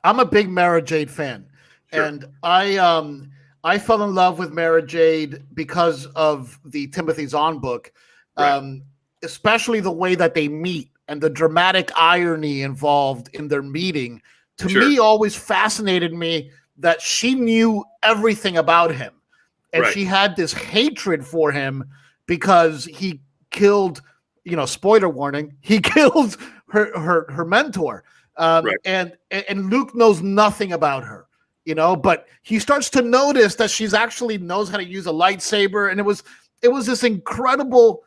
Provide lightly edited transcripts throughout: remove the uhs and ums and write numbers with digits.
I'm a big Mara Jade fan, and I fell in love with Mara Jade because of the Timothy Zahn book, especially the way that they meet and the dramatic irony involved in their meeting. To me, always fascinated me that she knew everything about him, and she had this hatred for him because he killed, spoiler warning, he killed her mentor. And Luke knows nothing about her, but he starts to notice that she's actually knows how to use a lightsaber. And it was this incredible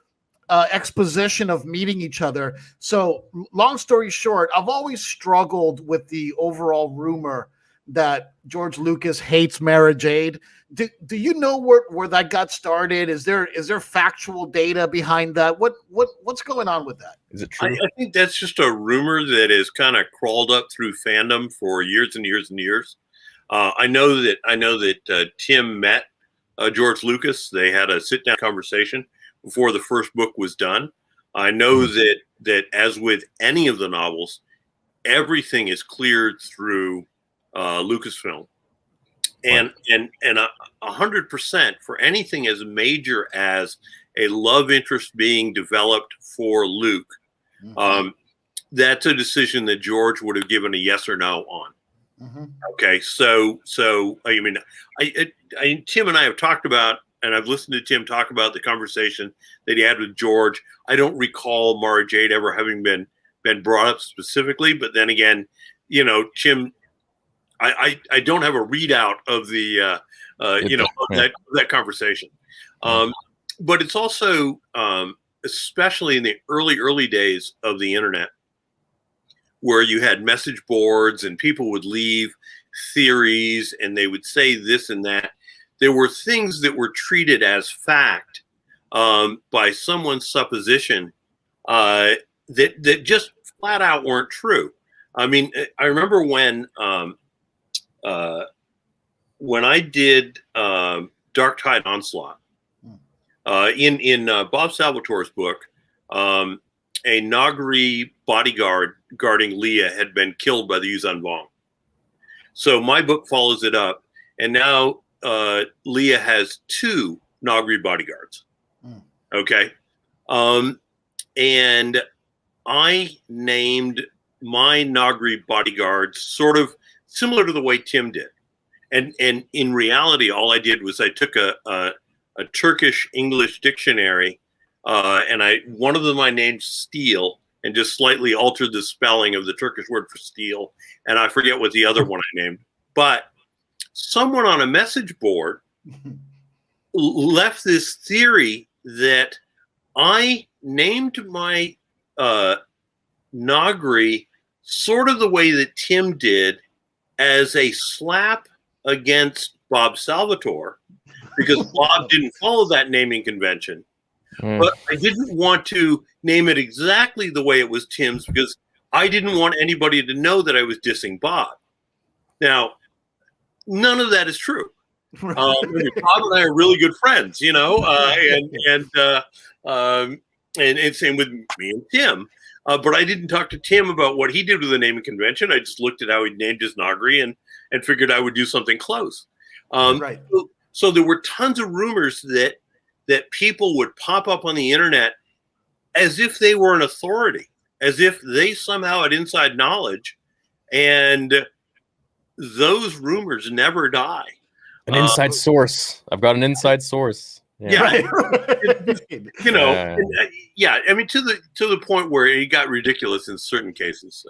exposition of meeting each other. So long story short, I've always struggled with the overall rumor that George Lucas hates Mara Jade. Do you know where that got started? Is there factual data behind that? What's going on with that? Is it true? I think that's just a rumor that has kind of crawled up through fandom for years and years and years. I know that Tim met George Lucas. They had a sit down conversation before the first book was done. I know that as with any of the novels, everything is cleared through Lucasfilm. And 100% for anything as major as a love interest being developed for Luke, that's a decision that George would have given a yes or no on. Okay, so I mean, Tim and I have talked about, and I've listened to Tim talk about the conversation that he had with George. I don't recall Mara Jade ever having been brought up specifically, but then again, Tim. I don't have a readout of the that conversation, but it's also especially in the early days of the internet, where you had message boards and people would leave theories and they would say this and that. There were things that were treated as fact by someone's supposition that just flat out weren't true. I mean, I remember when I did Dark Tide Onslaught, in Bob Salvatore's book, a Nagri bodyguard guarding Leia had been killed by the Yuuzhan Vong. So my book follows it up, and now Leia has 2 Nagri bodyguards. Okay, and I named my Nagri bodyguards sort of similar to the way Tim did. And in reality, all I did was I took a Turkish English dictionary, and one of them I named Steel, and just slightly altered the spelling of the Turkish word for steel. And I forget what the other one I named. But someone on a message board left this theory that I named my Nagri sort of the way that Tim did, as a slap against Bob Salvatore, because Bob didn't follow that naming convention. But I didn't want to name it exactly the way it was Tim's, because I didn't want anybody to know that I was dissing Bob. Now, none of that is true. Bob and I are really good friends, and same with me and Tim. But I didn't talk to Tim about what he did with the naming convention. I just looked at how he named his Nagri and figured I would do something close. So there were tons of rumors that people would pop up on the internet as if they were an authority, as if they somehow had inside knowledge, and those rumors never die. An inside source. I've got an inside source. Yeah. I mean, to the point where it got ridiculous in certain cases. So.